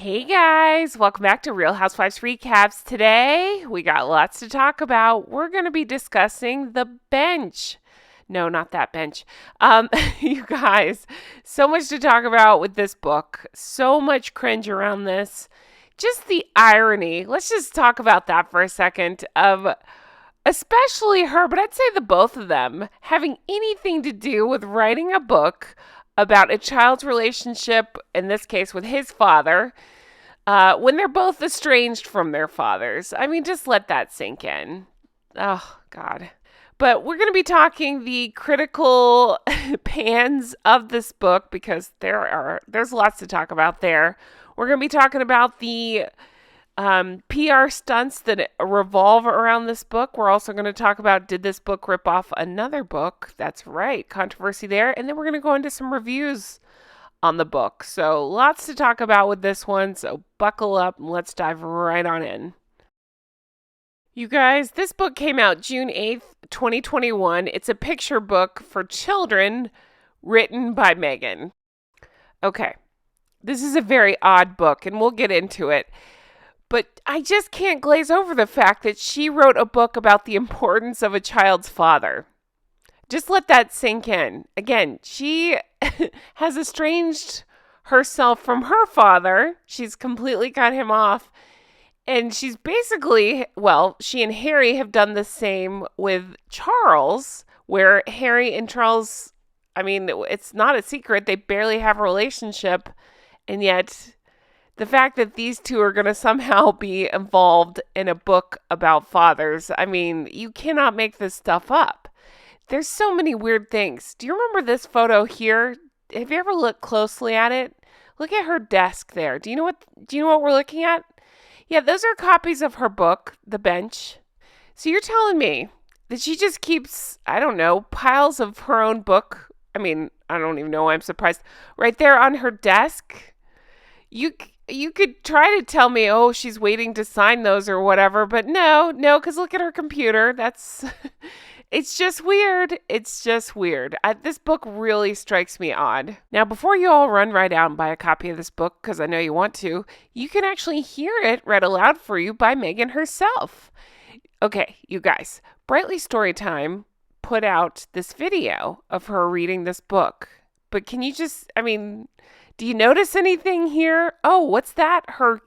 Hey guys, welcome back to Real Housewives Recaps. Today, we got lots to talk about. We're going to be discussing the bench. No, not that bench. You guys, so much to talk about with this book. So much cringe around this. Just the irony. Let's just talk about that for a second of especially her, but I'd say the both of them having anything to do with writing a book about a child's relationship, in this case with his father, when they're both estranged from their fathers. I mean, just let that sink in. Oh, God. But we're going to be talking the critical pans of this book because there's lots to talk about there. We're going to be talking about the PR stunts that revolve around this book. We're also going to talk about, did this book rip off another book? That's right, controversy there. And then we're going to go into some reviews on the book. So lots to talk about with this one. So buckle up and let's dive right on in. You guys, this book came out June 8th, 2021. It's a picture book for children written by Meghan. Okay, this is a very odd book and we'll get into it. But I just can't glaze over the fact that she wrote a book about the importance of a child's father. Just let that sink in. Again, she has estranged herself from her father. She's completely cut him off. And she's basically, well, she and Harry have done the same with Charles, where Harry and Charles, I mean, it's not a secret. They barely have a relationship. And yet, the fact that these two are going to somehow be involved in a book about fathers, I mean, you cannot make this stuff up. There's so many weird things. Do you remember this photo here? Have you ever looked closely at it? Look at her desk there. Do you know what we're looking at? Yeah, those are copies of her book, The Bench. So you're telling me that she just keeps, I don't know, piles of her own book. I mean, I don't even know. I'm surprised. Right there on her desk. You could try to tell me, oh, she's waiting to sign those or whatever, but no, because look at her computer. That's, it's just weird. It's just weird. This book really strikes me odd. Now, before you all run right out and buy a copy of this book, because I know you want to, you can actually hear it read aloud for you by Meghan herself. Okay, you guys, Brightly Storytime put out this video of her reading this book, but can you just, I mean, do you notice anything here? Oh, what's that? Her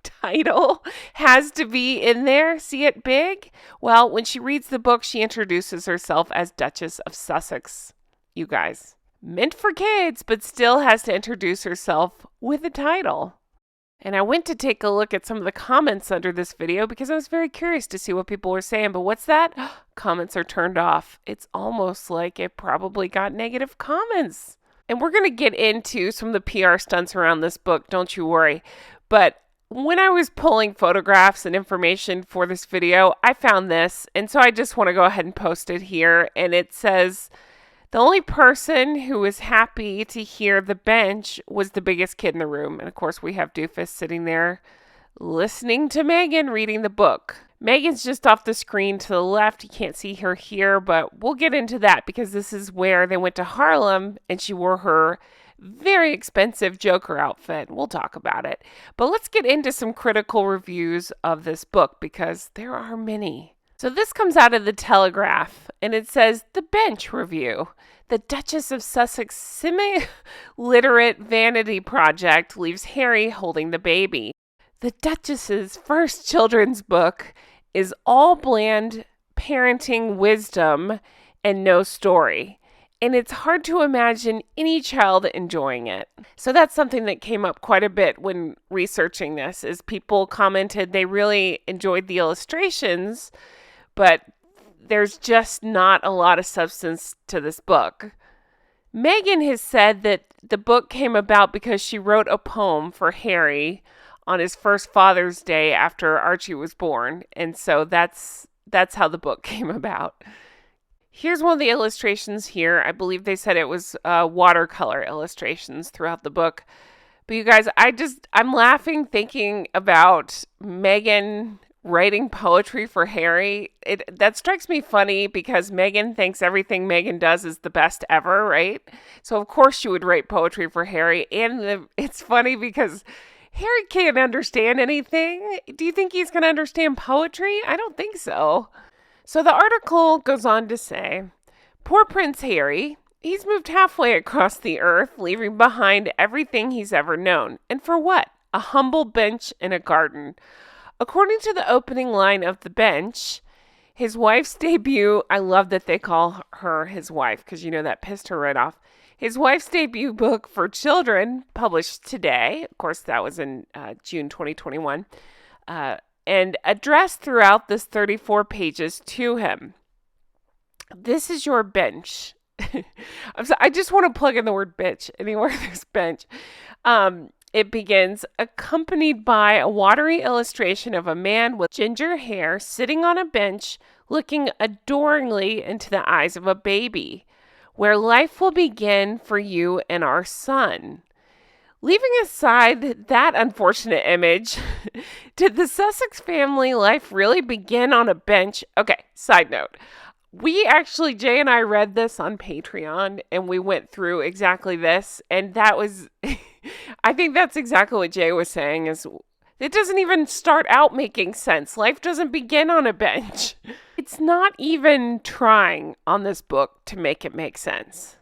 title has to be in there. See it big? Well, when she reads the book, she introduces herself as Duchess of Sussex. You guys, meant for kids, but still has to introduce herself with a title. And I went to take a look at some of the comments under this video because I was very curious to see what people were saying. But what's that? Comments are turned off. It's almost like it probably got negative comments. And we're going to get into some of the PR stunts around this book, don't you worry. But when I was pulling photographs and information for this video, I found this. And so I just want to go ahead and post it here. And it says, the only person who was happy to hear The Bench was the biggest kid in the room. And of course, we have Doofus sitting there listening to Meghan reading the book. Meghan's just off the screen to the left. You can't see her here, but we'll get into that because this is where they went to Harlem and she wore her very expensive Joker outfit. We'll talk about it. But let's get into some critical reviews of this book because there are many. So this comes out of the Telegraph and it says, The Bench Review. The Duchess of Sussex semi-literate vanity project leaves Harry holding the baby. The Duchess's first children's book is all bland parenting wisdom and no story. And it's hard to imagine any child enjoying it. So that's something that came up quite a bit when researching this, is people commented they really enjoyed the illustrations, but there's just not a lot of substance to this book. Meghan has said that the book came about because she wrote a poem for Harry on his first Father's Day after Archie was born. And so that's how the book came about. Here's one of the illustrations here. I believe they said it was watercolor illustrations throughout the book. But you guys, I'm laughing thinking about Meghan writing poetry for Harry. That strikes me funny because Meghan thinks everything Meghan does is the best ever, right? So of course she would write poetry for Harry. And it's funny because Harry can't understand anything. Do you think he's going to understand poetry? I don't think so. So the article goes on to say, poor Prince Harry, he's moved halfway across the earth, leaving behind everything he's ever known. And for what? A humble bench in a garden. According to the opening line of The Bench, his wife's debut, I love that they call her his wife because that pissed her right off. His wife's debut book for children, published today, of course that was in June 2021, and addressed throughout this 34 pages to him. This is your bench. I just want to plug in the word bitch anywhere there's bench. It begins, accompanied by a watery illustration of a man with ginger hair sitting on a bench looking adoringly into the eyes of a baby, where life will begin for you and our son. Leaving aside that unfortunate image, did the Sussex family life really begin on a bench? Okay, side note. Jay and I read this on Patreon and we went through exactly this. And that was, I think that's exactly what Jay was saying is it doesn't even start out making sense. Life doesn't begin on a bench. It's not even trying on this book to make it make sense.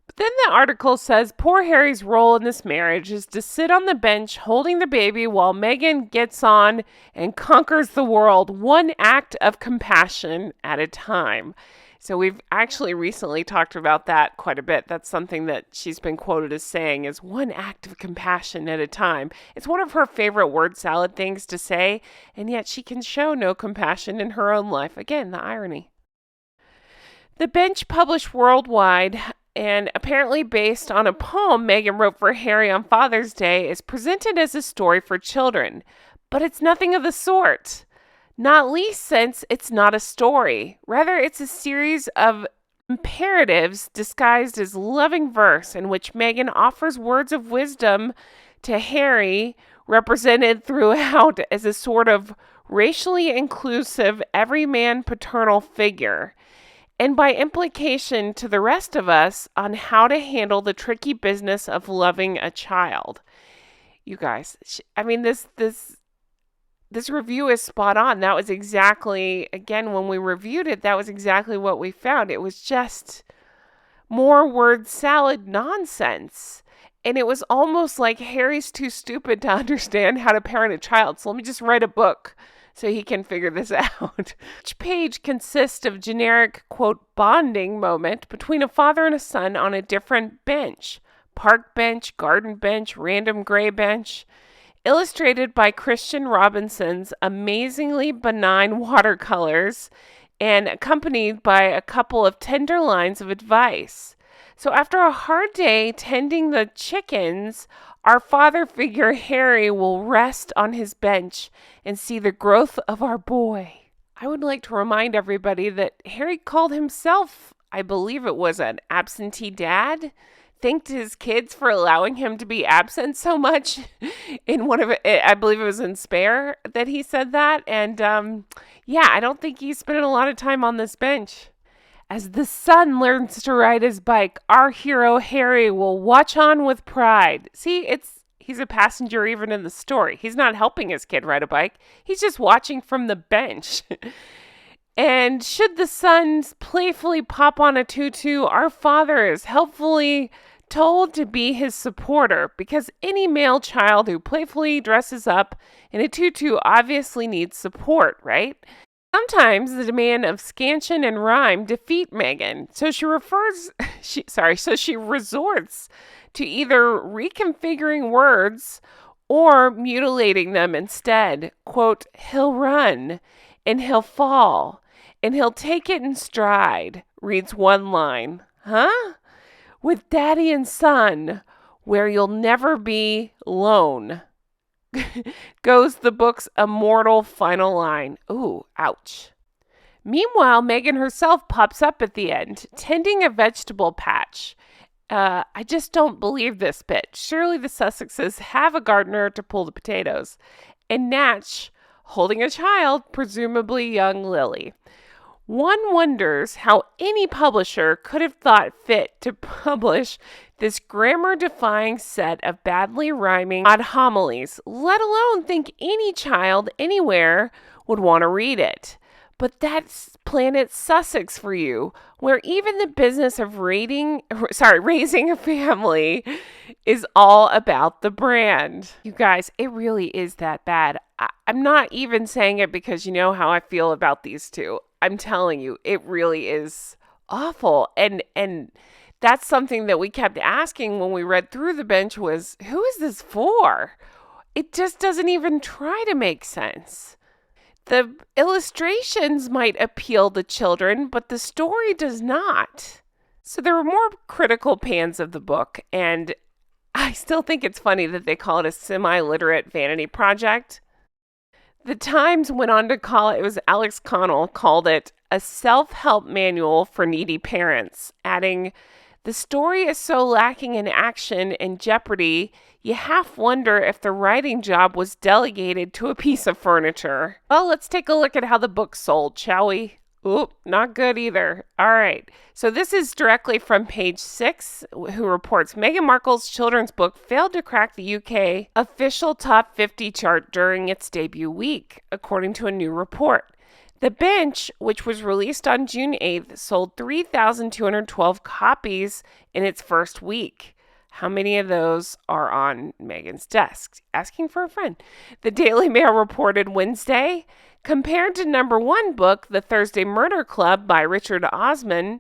But then the article says poor Harry's role in this marriage is to sit on the bench holding the baby while Meghan gets on and conquers the world one act of compassion at a time. So we've actually recently talked about that quite a bit. That's something that she's been quoted as saying is one act of compassion at a time. It's one of her favorite word salad things to say, and yet she can show no compassion in her own life. Again, the irony. The Bench published worldwide and apparently based on a poem Meghan wrote for Harry on Father's Day, is presented as a story for children. But it's nothing of the sort. Not least since it's not a story. Rather, it's a series of imperatives disguised as loving verse in which Meghan offers words of wisdom to Harry, represented throughout as a sort of racially inclusive, everyman paternal figure. And by implication to the rest of us on how to handle the tricky business of loving a child. You guys, this review is spot on. That was exactly, again, when we reviewed it, that was exactly what we found. It was just more word salad nonsense. And it was almost like Harry's too stupid to understand how to parent a child. So let me just write a book so he can figure this out. Each page consists of generic, quote, bonding moment between a father and a son on a different bench. Park bench, garden bench, random gray bench. Illustrated by Christian Robinson's amazingly benign watercolors and accompanied by a couple of tender lines of advice. So after a hard day tending the chickens, our father figure Harry will rest on his bench and see the growth of our boy. I would like to remind everybody that Harry called himself, I believe it was an absentee dad, thanked his kids for allowing him to be absent so much in one of it. I believe it was in Spare that he said that. And I don't think he's spending a lot of time on this bench. As the son learns to ride his bike, our hero Harry will watch on with pride. See, he's a passenger even in the story. He's not helping his kid ride a bike. He's just watching from the bench. And should the son playfully pop on a tutu, our father is helpfully told to be his supporter, because any male child who playfully dresses up in a tutu obviously needs support, right? Sometimes the demand of scansion and rhyme defeat Meghan, so she resorts to either reconfiguring words or mutilating them instead. Quote, he'll run and he'll fall and he'll take it in stride, reads one line. Huh? With daddy and son, where you'll never be lone. Goes the book's immortal final line. Ooh, ouch. Meanwhile, Meghan herself pops up at the end, tending a vegetable patch. I just don't believe this bit. Surely the Sussexes have a gardener to pull the potatoes. And Natch, holding a child, presumably young Lily. One wonders how any publisher could have thought fit to publish This grammar-defying set of badly rhyming odd homilies, let alone think any child anywhere would want to read it. But that's Planet Sussex for you, where even the business of raising a family is all about the brand. You guys, it really is that bad. I'm not even saying it because you know how I feel about these two. I'm telling you, it really is awful. And that's something that we kept asking when we read through the bench was, who is this for? It just doesn't even try to make sense. The illustrations might appeal to children, but the story does not. So there were more critical pans of the book, and I still think it's funny that they call it a semi-literate vanity project. The Times went on to call it was Alex Connell called it a self-help manual for needy parents, adding, the story is so lacking in action and jeopardy, you half wonder if the writing job was delegated to a piece of furniture. Well, let's take a look at how the book sold, shall we? Oop, not good either. All right. So this is directly from page 6, who reports Meghan Markle's children's book failed to crack the UK official top 50 chart during its debut week, according to a new report. The Bench, which was released on June 8th, sold 3,212 copies in its first week. How many of those are on Meghan's desk? Asking for a friend. The Daily Mail reported Wednesday, compared to number one book, The Thursday Murder Club by Richard Osman,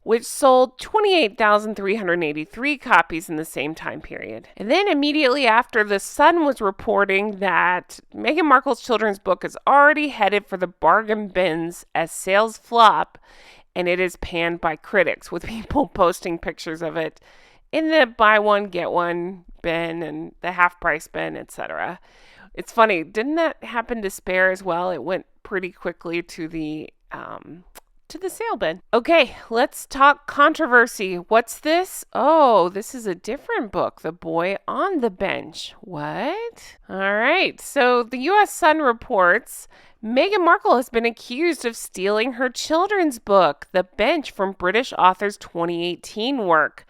which sold 28,383 copies in the same time period. And then immediately after, The Sun was reporting that Meghan Markle's children's book is already headed for the bargain bins as sales flop, and it is panned by critics, with people posting pictures of it in the buy one, get one bin and the half price bin, etc. It's funny, didn't that happen to Spare as well? It went pretty quickly to the sale bin. Okay, let's talk controversy. What's this? Oh, this is a different book, The Boy on the Bench. What? All right, so the U.S. Sun reports Meghan Markle has been accused of stealing her children's book, The Bench, from British author's 2018 work.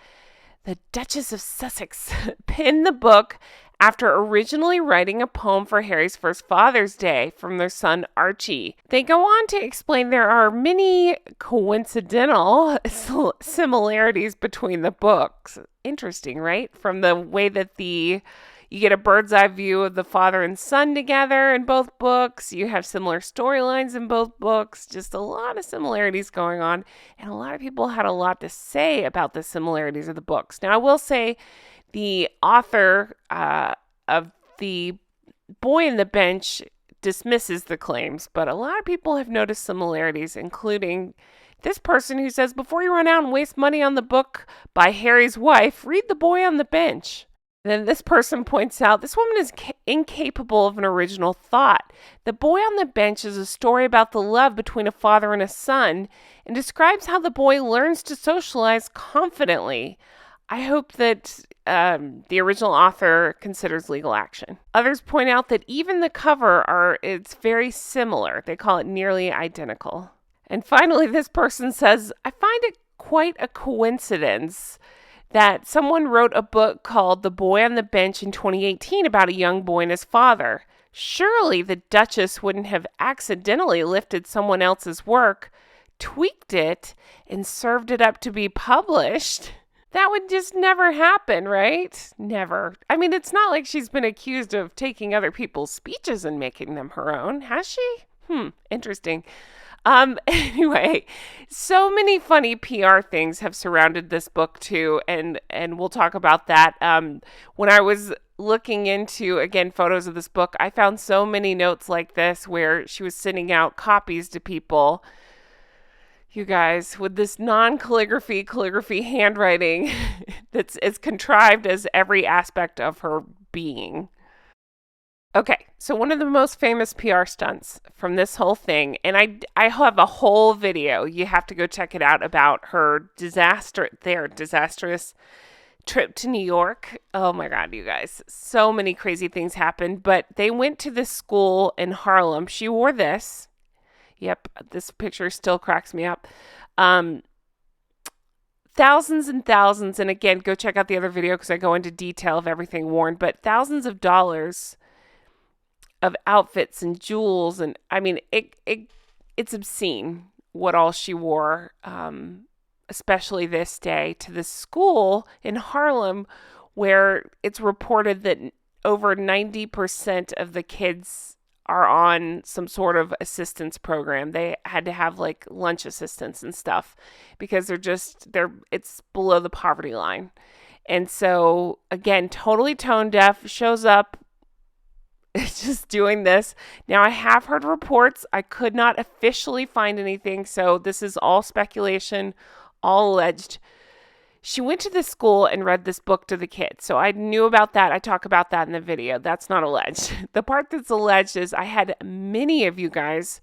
The Duchess of Sussex penned the book after originally writing a poem for Harry's first Father's Day from their son Archie. They go on to explain there are many coincidental similarities between the books. Interesting, right? From the way that you get a bird's eye view of the father and son together in both books. You have similar storylines in both books. Just a lot of similarities going on. And a lot of people had a lot to say about the similarities of the books. Now, I will say the author of The Boy on the Bench dismisses the claims, but a lot of people have noticed similarities, including this person who says, before you run out and waste money on the book by Harry's wife, read The Boy on the Bench. Then this person points out, this woman is incapable of an original thought. The Boy on the Bench is a story about the love between a father and a son and describes how the boy learns to socialize confidently. I hope that the original author considers legal action. Others point out that even the cover it's very similar. They call it nearly identical. And finally, this person says, I find it quite a coincidence that someone wrote a book called The Boy on the Bench in 2018 about a young boy and his father. Surely the Duchess wouldn't have accidentally lifted someone else's work, tweaked it, and served it up to be published. That would just never happen, right? Never. I mean, it's not like she's been accused of taking other people's speeches and making them her own, has she? Interesting. Anyway, so many funny PR things have surrounded this book too, and we'll talk about that. When I was looking into, again, photos of this book, I found so many notes like this where she was sending out copies to people. You guys, with this calligraphy handwriting that's as contrived as every aspect of her being. Okay, so one of the most famous PR stunts from this whole thing, and I have a whole video, you have to go check it out, about her disastrous trip to New York. Oh my God, you guys, so many crazy things happened, but they went to this school in Harlem. She wore this. Yep, this picture still cracks me up. thousands and thousands, and again, go check out the other video because I go into detail of everything worn, but thousands of dollars of outfits and jewels, and I mean, it's obscene what all she wore, especially this day, to this school in Harlem where it's reported that over 90% of the kids are on some sort of assistance program. They had to have like lunch assistance and stuff because it's below the poverty line. And so again, totally tone deaf, shows up just doing this. Now I have heard reports. I could not officially find anything, so this is all speculation, all alleged. She went to the school and read this book to the kids. So I knew about that. I talk about that in the video. That's not alleged. The part that's alleged is I had many of you guys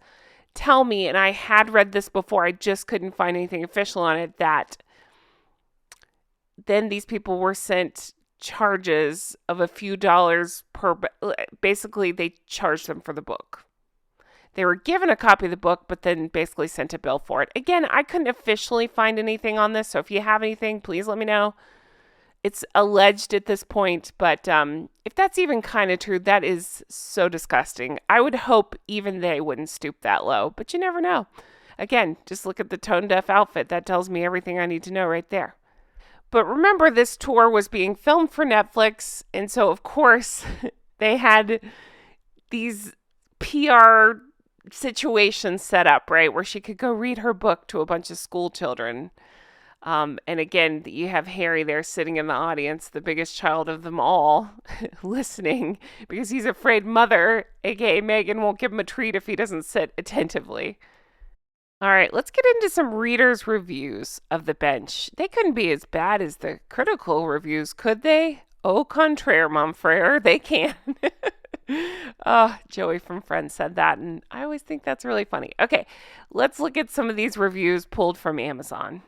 tell me, and I had read this before, I just couldn't find anything official on it, that then these people were sent charges of a few dollars per, basically they charged them for the book. They were given a copy of the book, but then basically sent a bill for it. Again, I couldn't officially find anything on this, so if you have anything, please let me know. It's alleged at this point, but if that's even kind of true, that is so disgusting. I would hope even they wouldn't stoop that low, but you never know. Again, just look at the tone-deaf outfit. That tells me everything I need to know right there. But remember, this tour was being filmed for Netflix, and so, of course, they had these PR situations set up, right, where she could go read her book to a bunch of school children. And again, you have Harry there sitting in the audience, the biggest child of them all, listening because he's afraid Mother, aka Meghan, won't give him a treat if he doesn't sit attentively. All right, let's get into some readers' reviews of The Bench. They couldn't be as bad as the critical reviews, could they? Au contraire, mon frère, they can. Joey from Friends said that, and I always think that's really funny. Okay, let's look at some of these reviews pulled from Amazon.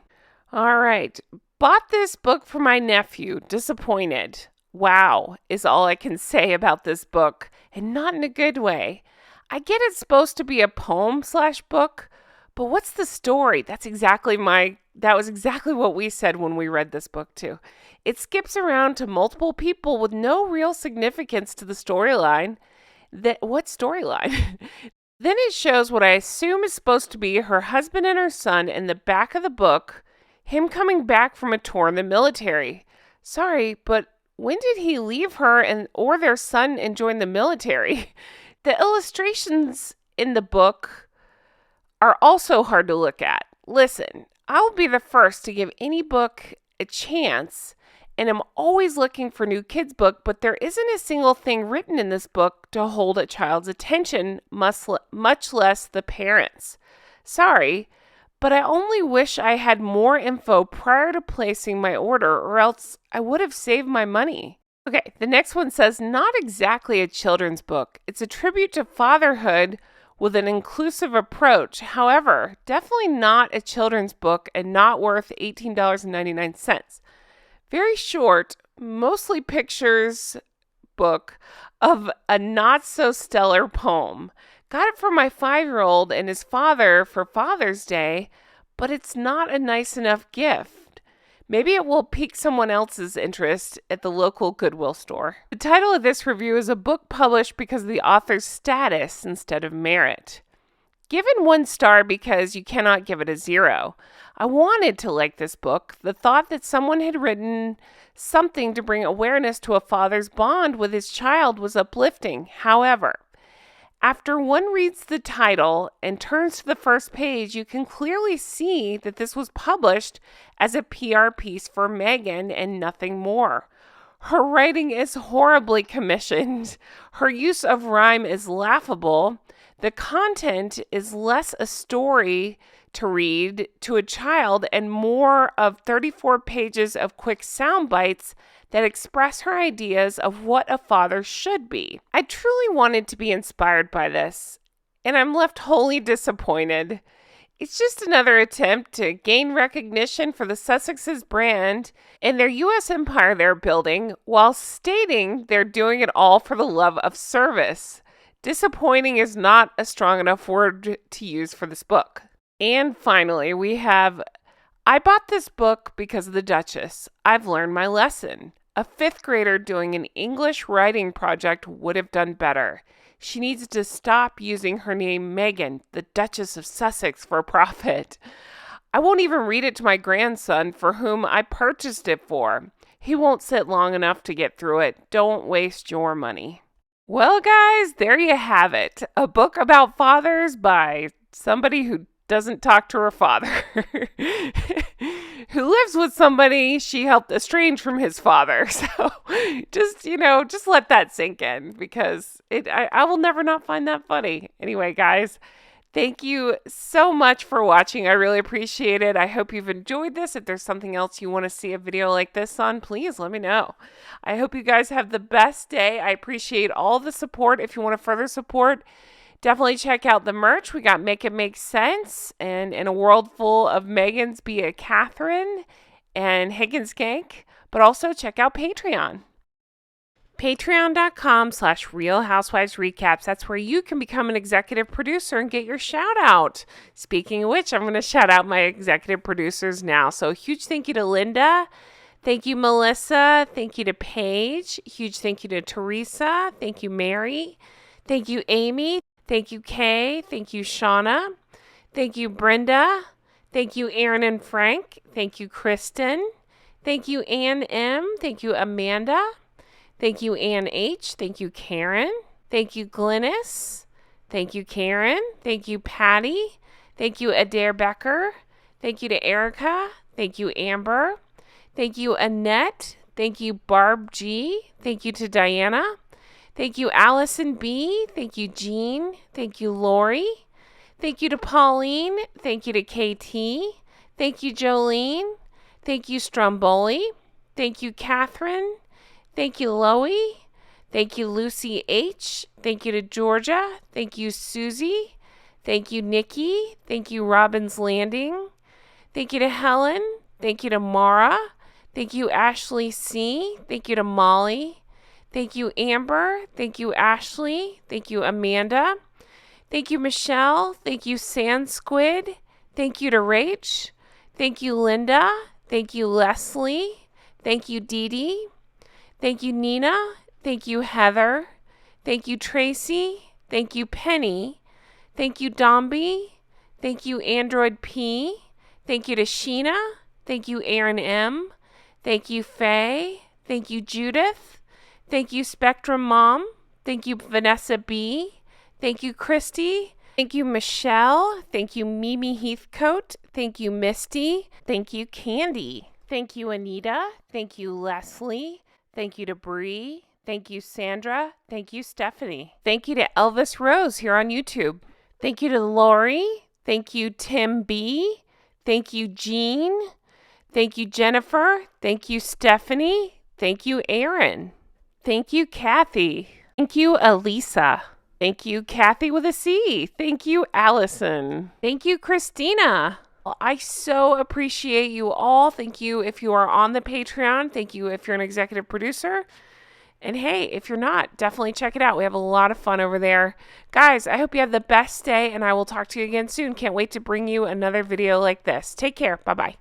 All right, bought this book for my nephew. Disappointed. Wow, is all I can say about this book, and not in a good way. I get it's supposed to be a poem/book, but what's the story? That was exactly what we said when we read this book too. It skips around to multiple people with no real significance to the storyline. What storyline? Then it shows what I assume is supposed to be her husband and her son in the back of the book, him coming back from a tour in the military. Sorry, but when did he leave her or their son and join the military? The illustrations in the book are also hard to look at. Listen, I'll be the first to give any book a chance, and I'm always looking for new kids' book, but there isn't a single thing written in this book to hold a child's attention, much less the parents. Sorry, but I only wish I had more info prior to placing my order, or else I would have saved my money. Okay, the next one says, not exactly a children's book. It's a tribute to fatherhood with an inclusive approach. However, definitely not a children's book and not worth $18.99. Very short, mostly pictures book of a not-so-stellar poem. Got it for my 5-year-old and his father for Father's Day, but it's not a nice enough gift. Maybe it will pique someone else's interest at the local Goodwill store. The title of this review is a book published because of the author's status instead of merit. Given 1 star because you cannot give it a 0. I wanted to like this book. The thought that someone had written something to bring awareness to a father's bond with his child was uplifting. However, after one reads the title and turns to the first page, you can clearly see that this was published as a PR piece for Meghan and nothing more. Her writing is horribly commissioned. Her use of rhyme is laughable. The content is less a story to read to a child and more of 34 pages of quick sound bites that express her ideas of what a father should be. I truly wanted to be inspired by this, and I'm left wholly disappointed. It's just another attempt to gain recognition for the Sussex's brand and their U.S. empire they're building while stating they're doing it all for the love of service. Disappointing is not a strong enough word to use for this book. And finally, we have I bought this book because of the Duchess. I've learned my lesson. A fifth grader doing an English writing project would have done better. She needs to stop using her name Meghan, the Duchess of Sussex, for profit. I won't even read it to my grandson, for whom I purchased it for. He won't sit long enough to get through it. Don't waste your money. Well, guys, there you have it. A book about fathers by somebody who doesn't talk to her father, who lives with somebody she helped estrange from his father. So just let that sink in, because I will never not find that funny. Anyway, guys, thank you so much for watching. I really appreciate it. I hope you've enjoyed this. If there's something else you want to see a video like this on, please let me know. I hope you guys have the best day. I appreciate all the support. If you want to further support, definitely check out the merch. We got Make It Make Sense, and In a World Full of Megans, Be a Catherine, and Higgins Gank. But also check out Patreon. Patreon.com/Real Housewives Recaps. That's where you can become an executive producer and get your shout out. Speaking of which, I'm going to shout out my executive producers now. So huge thank you to Linda. Thank you, Melissa. Thank you to Paige. Huge thank you to Teresa. Thank you, Mary. Thank you, Amy. Thank you, Kay. Thank you, Shauna. Thank you, Brenda. Thank you, Aaron and Frank. Thank you, Kristen. Thank you, Ann M. Thank you, Amanda. Thank you, Ann H. Thank you, Karen. Thank you, Glynis. Thank you, Karen. Thank you, Patty. Thank you, Adair Becker. Thank you to Erica. Thank you, Amber. Thank you, Annette. Thank you, Barb G. Thank you to Diana. Thank you, Allison B. Thank you, Jean. Thank you, Lori. Thank you to Pauline. Thank you to KT. Thank you, Jolene. Thank you, Stromboli. Thank you, Catherine. Thank you, Loie. Thank you, Lucy H. Thank you to Georgia. Thank you, Susie. Thank you, Nikki. Thank you, Robin's Landing. Thank you to Helen. Thank you to Mara. Thank you, Ashley C. Thank you to Molly. Thank you, Amber. Thank you, Ashley. Thank you, Amanda. Thank you, Michelle. Thank you, Sand Squid. Thank you to Rach. Thank you, Linda. Thank you, Leslie. Thank you, Dee Dee. Thank you, Nina. Thank you, Heather. Thank you, Tracy. Thank you, Penny. Thank you, Domby. Thank you, Android P. Thank you to Sheena. Thank you, Aaron M. Thank you, Faye. Thank you, Judith. Thank you, Spectrum Mom. Thank you, Vanessa B. Thank you, Christy. Thank you, Michelle. Thank you, Mimi Heathcote. Thank you, Misty. Thank you, Candy. Thank you, Anita. Thank you, Leslie. Thank you to Bree. Thank you, Sandra. Thank you, Stephanie. Thank you to Elvis Rose here on YouTube. Thank you to Lori. Thank you, Tim B. Thank you, Jean. Thank you, Jennifer. Thank you, Stephanie. Thank you, Aaron. Thank you, Kathy. Thank you, Elisa. Thank you, Kathy with a C. Thank you, Allison. Thank you, Christina. I so appreciate you all. Thank you if you are on the Patreon. Thank you if you're an executive producer. And hey, if you're not, definitely check it out. We have a lot of fun over there. Guys, I hope you have the best day, and I will talk to you again soon. Can't wait to bring you another video like this. Take care. Bye-bye.